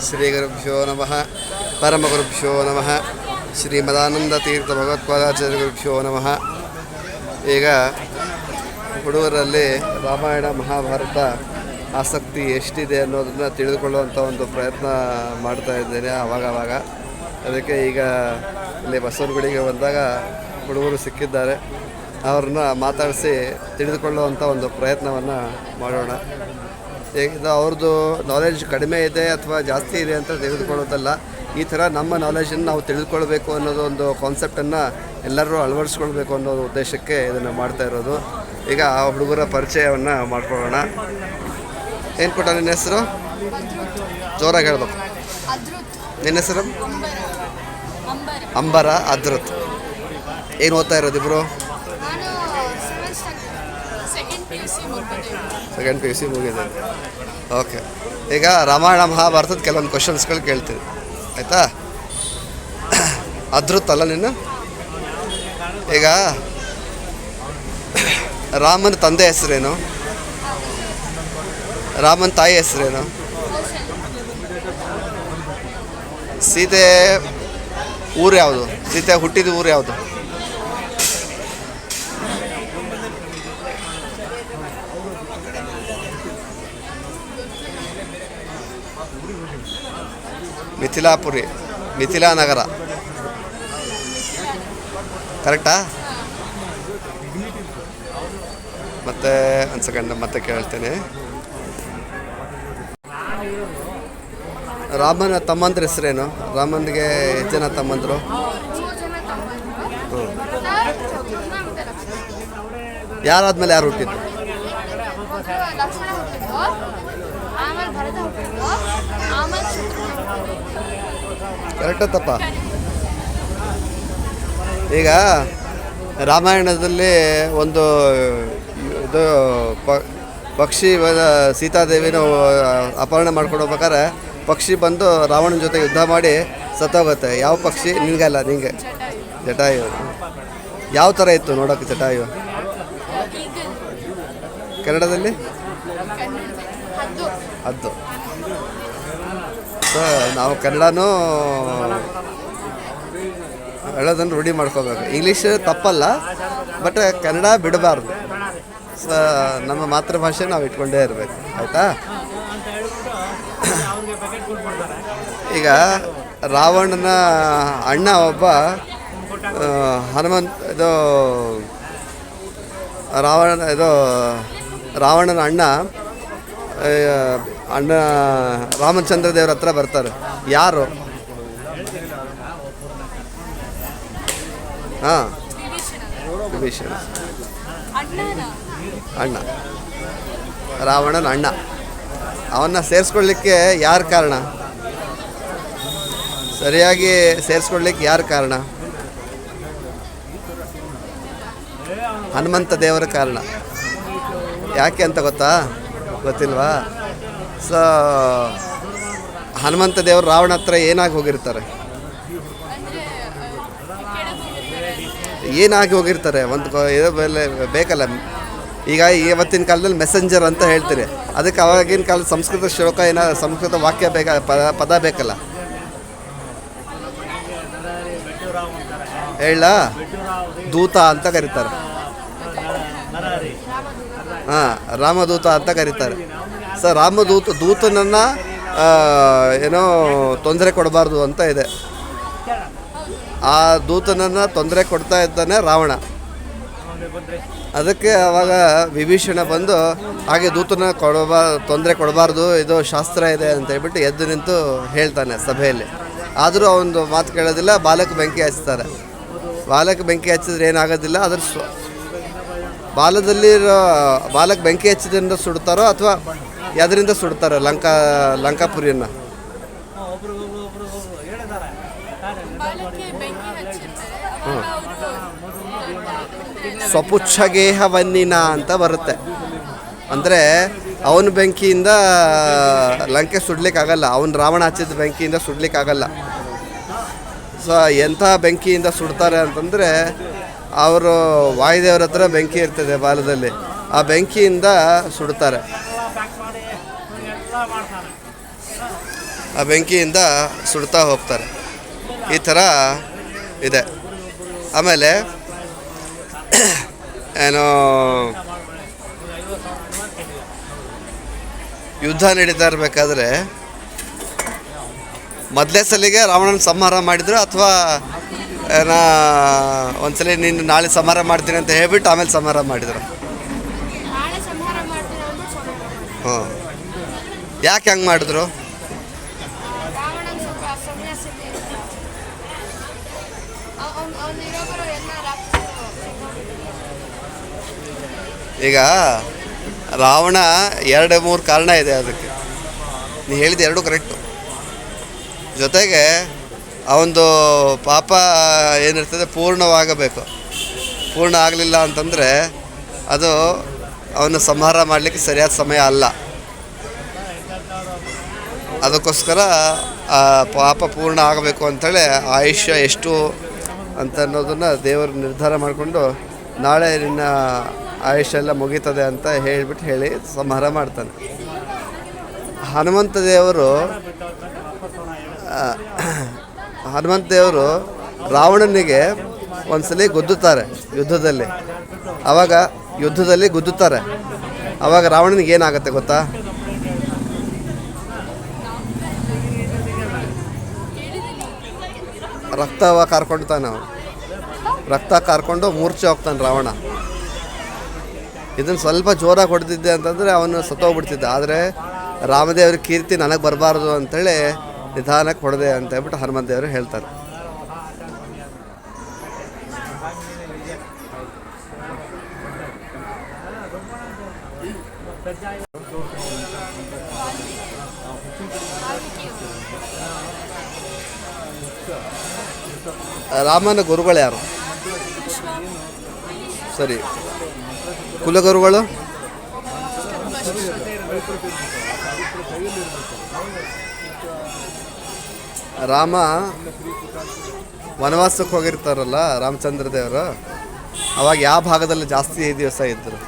ಶ್ರೀ ಗುರುಭ್ಯೋ ನಮಃ ಪರಮಗುರುಭ್ಯೋ ನಮಃ ಶ್ರೀಮದಾನಂದತೀರ್ಥ ಭಗವತ್ಪಾದಾಚಾರ್ಯ ಗುರುಭ್ಯೋ ನಮಃ. ಈಗ ಹುಡುಗರಲ್ಲಿ ರಾಮಾಯಣ ಮಹಾಭಾರತ ಆಸಕ್ತಿ ಎಷ್ಟಿದೆ ಅನ್ನೋದನ್ನು ತಿಳಿದುಕೊಳ್ಳುವಂಥ ಒಂದು ಪ್ರಯತ್ನ ಮಾಡ್ತಾ ಇದ್ದೇನೆ ಆವಾಗವಾಗ. ಅದಕ್ಕೆ ಈಗ ಇಲ್ಲಿ ಬಸವನಗುಡಿಗೆ ಬಂದಾಗ ಹುಡುಗರು ಸಿಕ್ಕಿದ್ದಾರೆ, ಅವ್ರನ್ನ ಮಾತಾಡಿಸಿ ತಿಳಿದುಕೊಳ್ಳುವಂಥ ಒಂದು ಪ್ರಯತ್ನವನ್ನು ಮಾಡೋಣ. ಇದು ಅವ್ರದ್ದು ನಾಲೆಡ್ಜ್ ಕಡಿಮೆ ಇದೆ ಅಥವಾ ಜಾಸ್ತಿ ಇದೆ ಅಂತ ತಿಳಿದುಕೊಳ್ಳೋದಲ್ಲ, ಈ ಥರ ನಮ್ಮ ನಾಲೆಜನ್ನು ನಾವು ತಿಳಿದುಕೊಳ್ಬೇಕು ಅನ್ನೋದು ಒಂದು ಕಾನ್ಸೆಪ್ಟನ್ನು ಎಲ್ಲರೂ ಅಳವಡಿಸ್ಕೊಳ್ಬೇಕು ಅನ್ನೋ ಉದ್ದೇಶಕ್ಕೆ ಇದನ್ನು ಮಾಡ್ತಾ ಇರೋದು. ಈಗ ಆ ಹುಡುಗರ ಪರಿಚಯವನ್ನು ಮಾಡ್ಕೊಳ್ಳೋಣ. ಏನು ಕೊಟ್ಟ ನಿನ್ನ ಹೆಸರು? ಜೋರಾಗಿ ಹೇಳ್ಬೇಕು. ನಿನ್ನ ಹೆಸರು? ಅಂಬರ, ಅದ್ರುತ್. ಏನು ಓದ್ತಾ ಇರೋದು ಇಬ್ಬರು? ಸೆಕೆಂಡ್ ಪಿ ಯು ಸಿ ಮುಗಿದೆ. ಓಕೆ, ಈಗ ರಾಮಾಯಣ ಮಹಾಭಾರತದ ಕೆಲವೊಂದು ಕ್ವಶನ್ಸ್ಗಳು ಕೇಳ್ತೀವಿ, ಆಯಿತಾ? ಅದ್ರುತ್ ಅಲ್ಲ ನಿನ್ನ? ಈಗ ರಾಮನ ತಂದೆ ಹೆಸರೇನು? ರಾಮನ ತಾಯಿ ಹೆಸರೇನು? ಸೀತೆ ಊರು ಯಾವುದು? ಸೀತೆ ಹುಟ್ಟಿದ ಊರು ಯಾವುದು? ಮಿಥಿಲಾಪುರಿ, ಮಿಥಿಲಾ ನಗರ. ಕರೆಕ್ಟಾ? ಮತ್ತೆ ಒಂದು ಸೆಕೆಂಡ್ ಮತ್ತೆ ಕೇಳ್ತೇನೆ. ರಾಮನ ತಮ್ಮಂದ್ರ ಹೆಸರೇನು? ರಾಮನಿಗೆ ಎಷ್ಟು ಜನ ತಮ್ಮಂದರು? ಯಾರಾದ್ಮೇಲೆ ಯಾರು ಹುಟ್ಟಿದ್ದು? ಕರೆಕ್ಟಾ ತಪ್ಪ? ಈಗ ರಾಮಾಯಣದಲ್ಲಿ ಒಂದು ಇದು ಪಕ್ಷಿ ಸೀತಾದೇವಿನ ಅಪಹರಣ ಮಾಡ್ಕೊಂಡು ಹೋಗ್ಬೇಕಾದ್ರೆ ಪಕ್ಷಿ ಬಂದು ರಾವಣನ ಜೊತೆ ಯುದ್ಧ ಮಾಡಿ ಸತ್ತೋಗುತ್ತೆ. ಯಾವ ಪಕ್ಷಿ? ನಿನಗಲ್ಲ, ನಿಂಗೆ. ಜಟಾಯು. ಯಾವ ಥರ ಇತ್ತು ನೋಡೋಕ್ಕೆ ಜಟಾಯು? ಕನ್ನಡದಲ್ಲಿ ಹದ್ದು. ಸೊ ನಾವು ಕನ್ನಡನೂ ಹೇಳೋದನ್ನು ರೂಢಿ ಮಾಡ್ಕೋಬೇಕು. ಇಂಗ್ಲೀಷ್ ತಪ್ಪಲ್ಲ, ಬಟ್ ಕನ್ನಡ ಬಿಡಬಾರ್ದು. ಸೊ ನಮ್ಮ ಮಾತೃಭಾಷೆ ನಾವು ಇಟ್ಕೊಂಡೇ ಇರಬೇಕು, ಆಯಿತಾ? ಈಗ ರಾವಣನ ಅಣ್ಣ ಒಬ್ಬ ರಾವಣನ ಅಣ್ಣ ರಾಮಚಂದ್ರ ದೇವ್ರ ಹತ್ರ ಬರ್ತಾರೆ. ಯಾರು? ಹಾಂ, ವಿಭೀಷಣ ಅಣ್ಣ, ರಾವಣನ ಅಣ್ಣ. ಅವನ್ನ ಸೇರಿಸ್ಕೊಳ್ಳಿಕ್ಕೆ ಯಾರು ಕಾರಣ? ಸರಿಯಾಗಿ ಸೇರಿಸ್ಕೊಳ್ಳಿಕ್ಕೆ ಯಾರು ಕಾರಣ? ಹನುಮಂತ ದೇವರ ಕಾರಣ. ಯಾಕೆ ಅಂತ ಗೊತ್ತಿಲ್ವಾ? ಸೊ ಹನುಮಂತ ದೇವರು ರಾವಣ ಹತ್ರ ಏನಾಗಿ ಹೋಗಿರ್ತಾರೆ? ಏನಾಗಿ ಹೋಗಿರ್ತಾರೆ? ಒಂದು ಇದು ಬೇಕಲ್ಲ. ಈಗ ಇವತ್ತಿನ ಕಾಲದಲ್ಲಿ ಮೆಸೆಂಜರ್ ಅಂತ ಹೇಳ್ತೀರಿ, ಅದಕ್ಕೆ ಅವಾಗಿನ ಕಾಲದ ಸಂಸ್ಕೃತ ಶ್ಲೋಕ ಸಂಸ್ಕೃತ ವಾಕ್ಯ ಪದ ಬೇಕಲ್ಲ. ಹೇಳ ದೂತ ಅಂತ ಕರೀತಾರೆ. ಹಾಂ, ರಾಮದೂತ ಅಂತ ಕರೀತಾರೆ. ಸೊ ದೂತನನ್ನು ಏನೋ ತೊಂದರೆ ಕೊಡಬಾರ್ದು ಅಂತ ಇದೆ. ಆ ದೂತನನ್ನು ತೊಂದರೆ ಕೊಡ್ತಾ ಇದ್ದಾನೆ ರಾವಣ. ಅದಕ್ಕೆ ಅವಾಗ ವಿಭೀಷಣ ಬಂದು ಹಾಗೆ ದೂತನ ತೊಂದರೆ ಕೊಡಬಾರ್ದು, ಇದು ಶಾಸ್ತ್ರ ಇದೆ ಅಂತ ಹೇಳ್ಬಿಟ್ಟು ಎದ್ದು ನಿಂತು ಹೇಳ್ತಾನೆ ಸಭೆಯಲ್ಲಿ. ಆದರೂ ಅವನು ಮಾತು ಕೇಳೋದಿಲ್ಲ. ಬಾಲಕ್ಕೆ ಬೆಂಕಿ ಹಚ್ತಾರೆ. ಬಾಲಕ್ಕೆ ಬೆಂಕಿ ಹಚ್ಚಿದ್ರೆ ಏನಾಗೋದಿಲ್ಲ, ಅದ್ರ ಬಾಲಕ್ಕೆ ಬೆಂಕಿ ಹಚ್ಚಿದ್ರಿಂದ ಸುಡ್ತಾರೋ ಅಥವಾ ಯಾವುದರಿಂದ ಸುಡ್ತಾರೋ ಲಂಕಾಪುರಿಯನ್ನು? ಸ್ವಪುಚ್ಛಗೇಹವನ್ನಿನ ಅಂತ ಬರುತ್ತೆ. ಅಂದರೆ ಅವನ ಬೆಂಕಿಯಿಂದ ಲಂಕೆ ಸುಡ್ಲಿಕ್ಕಾಗಲ್ಲ, ಅವನು ರಾವಣ ಹಚ್ಚಿದ ಬೆಂಕಿಯಿಂದ ಸುಡ್ಲಿಕ್ಕಾಗಲ್ಲ. ಸೊ ಎಂಥ ಬೆಂಕಿಯಿಂದ ಸುಡ್ತಾರೆ ಅಂತಂದರೆ, ಅವರು ವಾಯುದೇವರ ಹತ್ರ ಬೆಂಕಿ ಇರ್ತದೆ ಬಾಲದಲ್ಲಿ, ಆ ಬೆಂಕಿಯಿಂದ ಸುಡ್ತಾರೆ. ಆ ಬೆಂಕಿಯಿಂದ ಸುಡ್ತಾ ಹೋಗ್ತಾರೆ. ಈ ಥರ ಇದೆ. ಆಮೇಲೆ ಏನೋ ಯುದ್ಧ ನಡೀತಾ ಇರಬೇಕಾದ್ರೆ ಮೊದಲೇ ಸಲಿಗೆ ರಾವಣನ ಸಂಹಾರ ಮಾಡಿದ್ರು, ಅಥವಾ ಏನೋ ಒಂದ್ಸಲಿ ನೀನು ನಾಳೆ ಸಂಹಾರ ಮಾಡ್ತೀನಿ ಅಂತ ಹೇಳ್ಬಿಟ್ಟು ಆಮೇಲೆ ಸಂಹಾರ ಮಾಡಿದ್ರು? ಹ್ಞೂ. ಯಾಕೆ ಹಂಗೆ ಮಾಡಿದ್ರು? ಈಗ ರಾವಣ 2-3 ಕಾರಣ ಇದೆ ಅದಕ್ಕೆ. ನೀ ಹೇಳಿದ ಎರಡೂ ಕರೆಕ್ಟು. ಜೊತೆಗೆ ಅವನದು ಪಾಪ ಏನಿರ್ತದೆ ಪೂರ್ಣವಾಗಬೇಕು. ಪೂರ್ಣ ಆಗಲಿಲ್ಲ ಅಂತಂದರೆ ಅದು ಅವನ್ನ ಸಂಹಾರ ಮಾಡಲಿಕ್ಕೆ ಸರಿಯಾದ ಸಮಯ ಅಲ್ಲ. ಅದಕ್ಕೋಸ್ಕರ ಆ ಪಾಪ ಪೂರ್ಣ ಆಗಬೇಕು ಅಂಥೇಳಿ ಆಯುಷ್ಯ ಎಷ್ಟು ಅಂತ ಅನ್ನೋದನ್ನು ದೇವರು ನಿರ್ಧಾರ ಮಾಡಿಕೊಂಡು ನಾಳೆ ನಿನ್ನ ಆಯುಷ್ಯ ಎಲ್ಲ ಮುಗೀತದೆ ಅಂತ ಹೇಳಿ ಸಂಹಾರ ಮಾಡ್ತಾನೆ. ಹನುಮಂತ ದೇವರು ರಾವಣನಿಗೆ ಒಂದ್ಸಲಿ ಗುದ್ದುತ್ತಾರೆ ಯುದ್ಧದಲ್ಲಿ. ಆವಾಗ ರಾವಣನಿಗೆ ಏನಾಗುತ್ತೆ ಗೊತ್ತಾ? ರಕ್ತ ಕಾರ್ಕೊಂಡ್ತಾನೆ ಅವನು. ರಕ್ತ ಕಾರ್ಕೊಂಡು ಮೂರ್ಛೆ ಹೋಗ್ತಾನೆ ರಾವಣ. ಇದನ್ನು ಸ್ವಲ್ಪ ಜೋರಾಗಿ ಹೊಡೆದಿದ್ದೆ ಅಂತಂದರೆ ಅವನು ಸತ್ತೋಗ್ಬಿಡ್ತಿದ್ದ. ಆದರೆ ರಾಮದೇವ್ರ ಕೀರ್ತಿ ನನಗೆ ಬರಬಾರ್ದು ಅಂಥೇಳಿ ನಿಧಾನಕ್ಕೆ ಹೊಡೆದೆ ಅಂತ ಹೇಳ್ಬಿಟ್ಟು ಹನುಮಂತ ದೇವರು ಹೇಳ್ತಾರೆ. ರಾಮನ ಗುರುಗಳು ಯಾರು? ಸರಿ, ಕುಲಗುರುಗಳು? ರಾಮ ವನವಾಸಕ್ಕೆ ಹೋಗಿರ್ತಾರಲ್ಲ ರಾಮಚಂದ್ರ ದೇವರು, ಅವಾಗ ಯಾವ ಭಾಗದಲ್ಲಿ ಜಾಸ್ತಿ ದಿವಸ ಇದ್ದರು?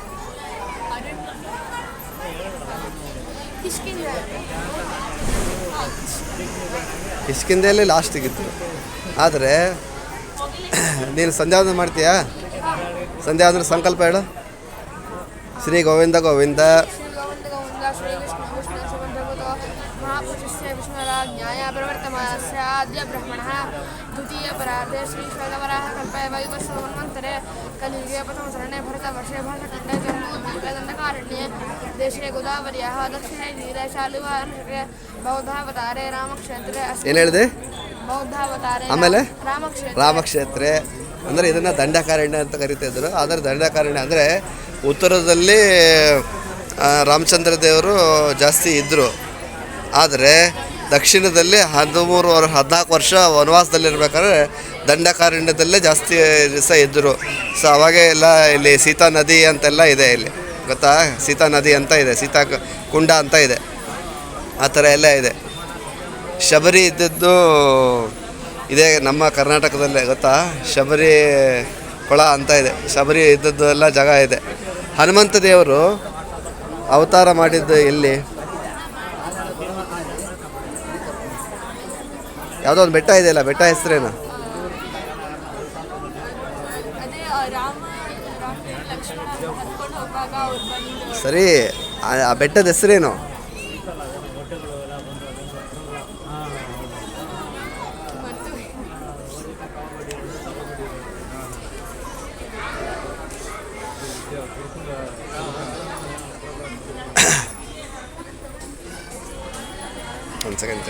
ಕಿಷ್ಕಿಂಧೆಯಲ್ಲಿ ಲಾಸ್ಟಿಗಿದ್ರು. ಆದರೆ ನೀನು ಸಂಧ್ಯಾವಂದನ ಮಾಡ್ತೀಯಾ? ಸಂಧ್ಯಾವಂದನ ಸಂಕಲ್ಪ ಹೇಳು. ಶ್ರೀ ಗೋವಿಂದ ಗೋವಿಂದ ಜ್ಞಾಯ ಪ್ರವರ್ತಮಾಸ್ಯ ಆದ್ಯ ಬ್ರಹ್ಮಣಃ ದ್ವಿತೀಯ ಪರಾರ್ಧೆ ಶ್ರೀ ಶ್ವೇತವರಾಹ ಕಲ್ಪಯ ವೈವಸ್ವನ್ವಂತರೆ ಕಲಿಯುಗೆ ಪ್ರಥಮ ಶರಣೆ ಭರತ ವರ್ಷೆ ಭಾಷಖಂಡೇ ಜಂಬೂದ್ವೀಪೆ ದಂಡಕಾರಣ್ಯೆ ದೇಶೇ ಗೋದಾವರ್ಯಾಃ ದಕ್ಷಿಣೆ ನೀರೆ ಶಾಲುವಾರ್ಷೆ ಬೌದ್ಧಾವತಾರೆ ರಾಮಕ್ಷೇತ್ರೆ. ಏನು ಹೇಳಿದೆ? ಬೌದ್ಧಾವತಾರೆ. ಆಮೇಲೆ ರಾಮಕ್ಷೇತ್ರ ಅಂದರೆ ಇದನ್ನು ದಂಡಕಾರಣ್ಯ ಅಂತ ಕರಿತಾಯಿದ್ರು. ಆದರೆ ದಂಡಕಾರಣ್ಯ ಅಂದರೆ ಉತ್ತರದಲ್ಲಿ ರಾಮಚಂದ್ರ ದೇವರು ಜಾಸ್ತಿ ಇದ್ದರು. ಆದರೆ ದಕ್ಷಿಣದಲ್ಲಿ 14 ವರ್ಷ ವನವಾಸದಲ್ಲಿರ್ಬೇಕಾದ್ರೆ ದಂಡಕಾರಣ್ಯದಲ್ಲೇ ಜಾಸ್ತಿ ದಿವಸ ಇದ್ದರು. ಸೊ ಅವಾಗೇ ಎಲ್ಲ ಇಲ್ಲಿ ಸೀತಾ ನದಿ ಅಂತೆಲ್ಲ ಇದೆ. ಇಲ್ಲಿ ಗೊತ್ತಾ? ಸೀತಾ ನದಿ ಅಂತ ಇದೆ, ಸೀತಾ ಕುಂಡ ಅಂತ ಇದೆ, ಆ ಥರ ಎಲ್ಲ ಇದೆ. ಶಬರಿ ಇದ್ದದ್ದು ಇದೇ ನಮ್ಮ ಕರ್ನಾಟಕದಲ್ಲೇ, ಗೊತ್ತಾ? ಶಬರಿ ಕೊಳ ಅಂತ ಇದೆ. ಶಬರಿ ಇದ್ದದ್ದು ಎಲ್ಲ ಜಾಗ ಇದೆ. ಹನುಮಂತ ದೇವರು ಅವತಾರ ಮಾಡಿದ್ದು ಎಲ್ಲಿ? ಯಾವುದೋ ಒಂದು ಬೆಟ್ಟ ಇದೆಯಲ್ಲ, ಬೆಟ್ಟ ಹೆಸರೇನು? ಸರಿ, ಆ ಬೆಟ್ಟದ ಹೆಸರೇನು? ಒಂದು ಸೆಕೆಂಡ್.